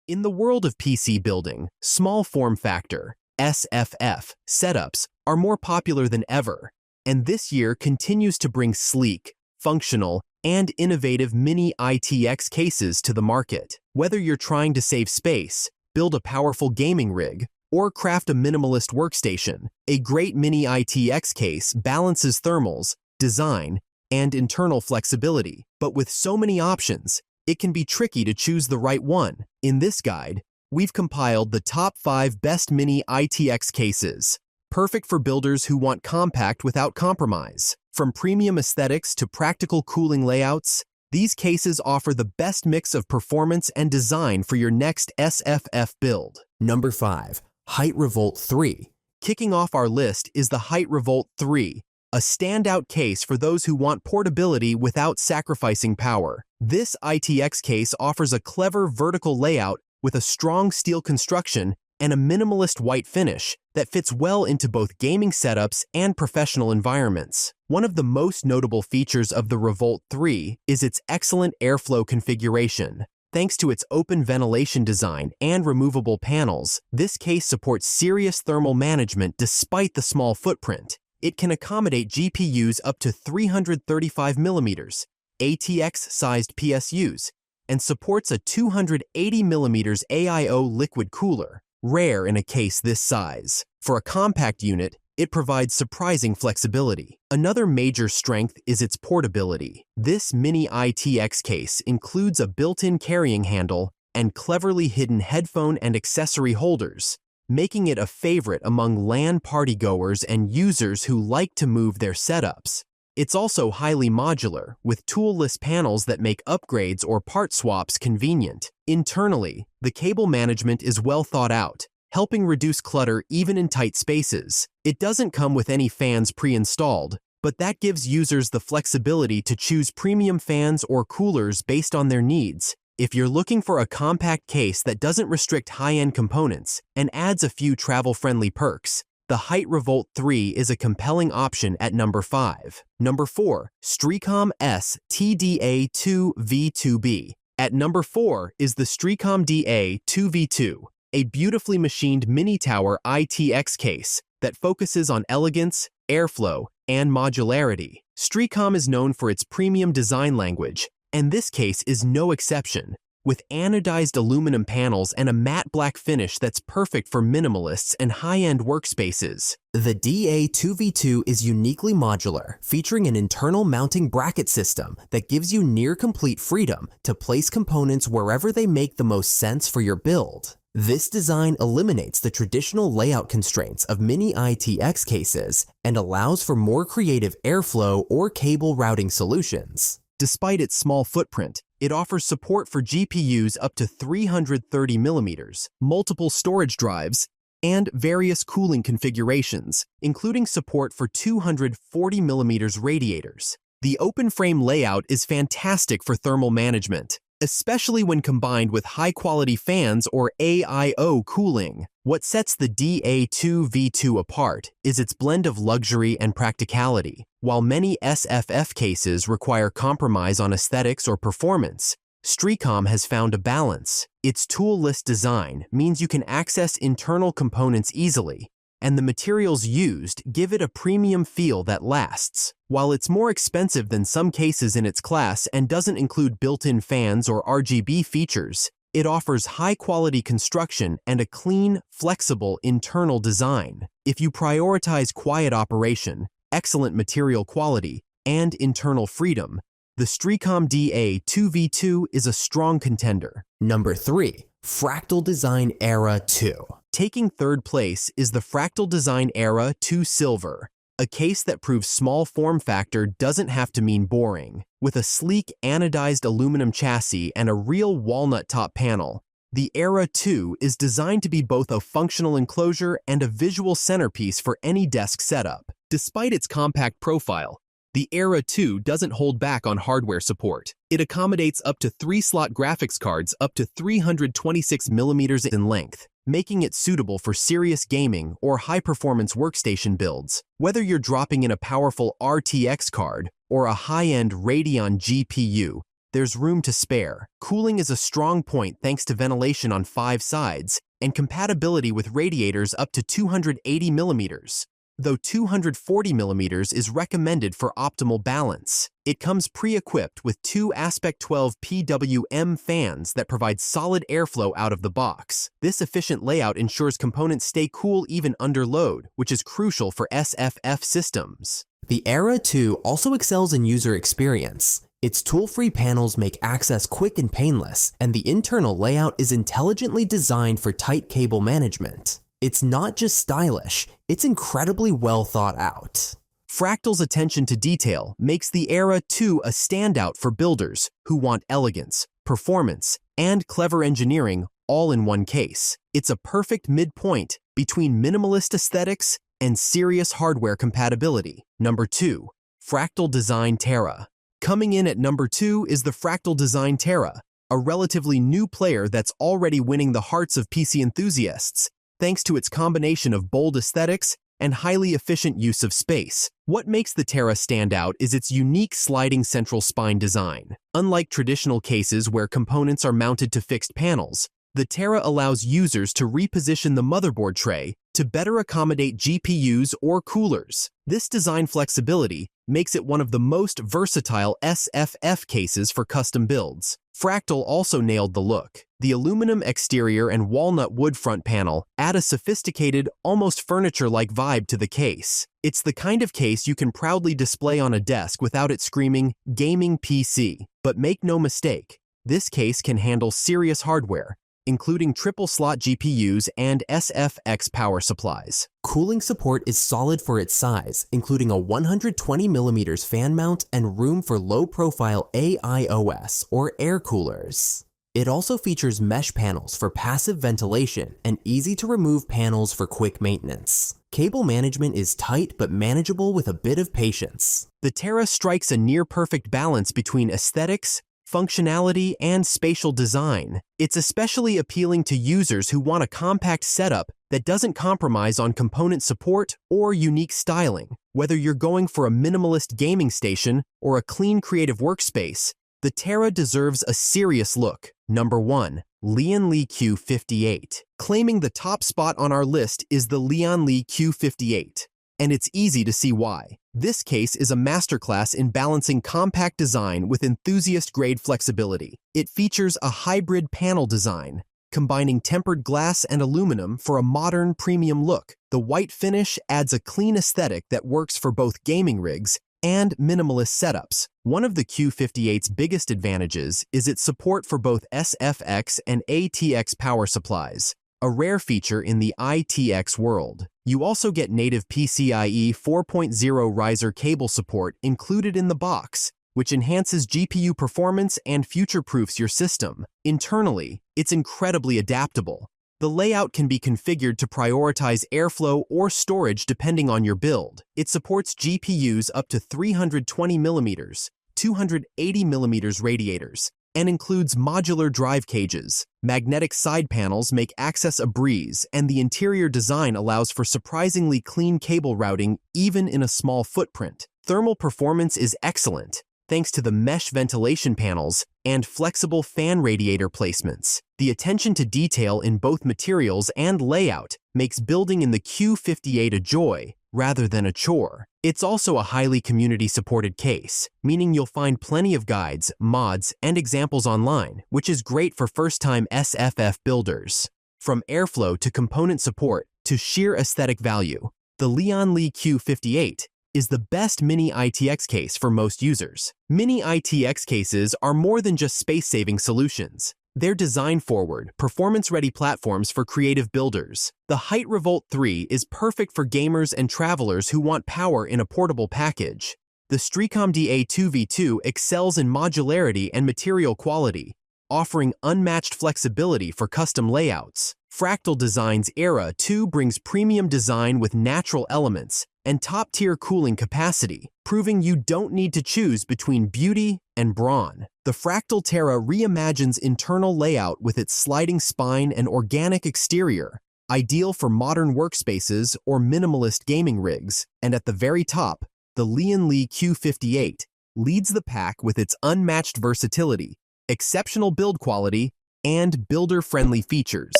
In the world of PC building, small form factor (SFF) setups are more popular than ever, and this year continues to bring sleek, functional, and innovative Mini ITX cases to the market. Whether you're trying to save space, build a powerful gaming rig, or craft a minimalist workstation, a great Mini ITX case balances thermals, design, and internal flexibility. But with so many options, it can be tricky to choose the right one. In this guide, we've compiled the top 5 best Mini ITX cases, perfect for builders who want compact without compromise. From premium aesthetics to practical cooling layouts, these cases offer the best mix of performance and design for your next SFF build. Number 5. HYTE Revolt 3. Kicking off our list is the HYTE Revolt 3, a standout case for those who want portability without sacrificing power. This ITX case offers a clever vertical layout with a strong steel construction and a minimalist white finish that fits well into both gaming setups and professional environments. One of the most notable features of the Revolt 3 is its excellent airflow configuration. Thanks to its open ventilation design and removable panels, this case supports serious thermal management despite the small footprint. It can accommodate GPUs up to 335mm, ATX-sized PSUs, and supports a 280mm AIO liquid cooler, rare in a case this size. For a compact unit, it provides surprising flexibility. Another major strength is its portability. This Mini ITX case includes a built-in carrying handle and cleverly hidden headphone and accessory holders, making it a favorite among LAN partygoers and users who like to move their setups. It's also highly modular, with tool-less panels that make upgrades or part swaps convenient. Internally, the cable management is well thought out, helping reduce clutter even in tight spaces. It doesn't come with any fans pre-installed, but that gives users the flexibility to choose premium fans or coolers based on their needs. If you're looking for a compact case that doesn't restrict high-end components and adds a few travel-friendly perks, the HYTE Revolt 3 is a compelling option at number 5. Number 4. Streacom ST-DA2V2B. At number 4 is the Streacom DA2V2, a beautifully machined mini-tower ITX case that focuses on elegance, airflow, and modularity. Streacom is known for its premium design language, and this case is no exception, with anodized aluminum panels and a matte black finish that's perfect for minimalists and high-end workspaces. The DA2V2 is uniquely modular, featuring an internal mounting bracket system that gives you near-complete freedom to place components wherever they make the most sense for your build. This design eliminates the traditional layout constraints of Mini ITX cases and allows for more creative airflow or cable routing solutions. Despite its small footprint, it offers support for GPUs up to 330mm, multiple storage drives, and various cooling configurations, including support for 240mm radiators. The open frame layout is fantastic for thermal management, especially when combined with high-quality fans or AIO cooling. What sets the DA2V2 apart is its blend of luxury and practicality. While many SFF cases require compromise on aesthetics or performance, Streacom has found a balance. Its tool-less design means you can access internal components easily, and the materials used give it a premium feel that lasts. While it's more expensive than some cases in its class and doesn't include built-in fans or RGB features, it offers high-quality construction and a clean, flexible internal design. If you prioritize quiet operation, excellent material quality, and internal freedom, the Streacom DA2V2 is a strong contender. Number 3. Fractal Design Era 2. Taking third place is the Fractal Design Era 2 Silver, a case that proves small form factor doesn't have to mean boring. With a sleek anodized aluminum chassis and a real walnut top panel, the Era 2 is designed to be both a functional enclosure and a visual centerpiece for any desk setup. Despite its compact profile, the Era 2 doesn't hold back on hardware support. It accommodates up to 3-slot graphics cards up to 326mm in length, making it suitable for serious gaming or high-performance workstation builds. Whether you're dropping in a powerful RTX card or a high-end Radeon GPU, there's room to spare. Cooling is a strong point thanks to ventilation on 5 sides and compatibility with radiators up to 280 millimeters, though 240 millimeters is recommended for optimal balance. It comes pre-equipped with 2 Aspect 12 PWM fans that provide solid airflow out of the box. This efficient layout ensures components stay cool even under load, which is crucial for SFF systems. The Era 2 also excels in user experience. Its tool-free panels make access quick and painless, and the internal layout is intelligently designed for tight cable management. It's not just stylish, it's incredibly well thought out. Fractal's attention to detail makes the Era 2 a standout for builders who want elegance, performance, and clever engineering all in one case. It's a perfect midpoint between minimalist aesthetics and serious hardware compatibility. Number 2. Fractal Design Terra. Coming in at number 2 is the Fractal Design Terra, a relatively new player that's already winning the hearts of PC enthusiasts, thanks to its combination of bold aesthetics and highly efficient use of space. What makes the Terra stand out is its unique sliding central spine design. Unlike traditional cases where components are mounted to fixed panels, the Terra allows users to reposition the motherboard tray to better accommodate GPUs or coolers. This design flexibility makes it one of the most versatile SFF cases for custom builds. Fractal also nailed the look. The aluminum exterior and walnut wood front panel add a sophisticated, almost furniture-like vibe to the case. It's the kind of case you can proudly display on a desk without it screaming, "Gaming PC." But make no mistake, this case can handle serious hardware, including triple-slot GPUs and SFX power supplies. Cooling support is solid for its size, including a 120mm fan mount and room for low-profile AIOS or air coolers. It also features mesh panels for passive ventilation and easy-to-remove panels for quick maintenance. Cable management is tight but manageable with a bit of patience. The Terra strikes a near-perfect balance between aesthetics, functionality, and spatial design. It's especially appealing to users who want a compact setup that doesn't compromise on component support or unique styling. Whether you're going for a minimalist gaming station or a clean creative workspace, the Terra deserves a serious look. Number 1. Lian Li Q58. Claiming the top spot on our list is the Lian Li Q58, and it's easy to see why. This case is a masterclass in balancing compact design with enthusiast-grade flexibility. It features a hybrid panel design, combining tempered glass and aluminum for a modern premium look. The white finish adds a clean aesthetic that works for both gaming rigs and minimalist setups. One of the Q58's biggest advantages is its support for both SFX and ATX power supplies, a rare feature in the ITX world. You also get native PCIe 4.0 riser cable support included in the box, which enhances GPU performance and future-proofs your system. Internally, it's incredibly adaptable. The layout can be configured to prioritize airflow or storage depending on your build. It supports GPUs up to 320mm, 280mm radiators, and includes modular drive cages. Magnetic side panels make access a breeze, and the interior design allows for surprisingly clean cable routing even in a small footprint. Thermal performance is excellent, thanks to the mesh ventilation panels and flexible fan radiator placements. The attention to detail in both materials and layout makes building in the Q58 a joy rather than a chore. It's also a highly community-supported case, meaning you'll find plenty of guides, mods, and examples online, which is great for first-time SFF builders. From airflow to component support to sheer aesthetic value, the Lian Li Q58 is the best Mini ITX case for most users. Mini ITX cases are more than just space-saving solutions. They're design-forward, performance-ready platforms for creative builders. The HYTE Revolt 3 is perfect for gamers and travelers who want power in a portable package. The Streacom ST-DA2V2B excels in modularity and material quality, offering unmatched flexibility for custom layouts. Fractal Design's Era 2 brings premium design with natural elements and top-tier cooling capacity, proving you don't need to choose between beauty and brawn. The Fractal Terra reimagines internal layout with its sliding spine and organic exterior, ideal for modern workspaces or minimalist gaming rigs. And at the very top, the Lian Li Q58 leads the pack with its unmatched versatility, exceptional build quality, and builder-friendly features.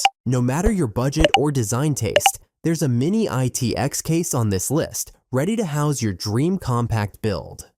No matter your budget or design taste, there's a Mini ITX case on this list, ready to house your dream compact build.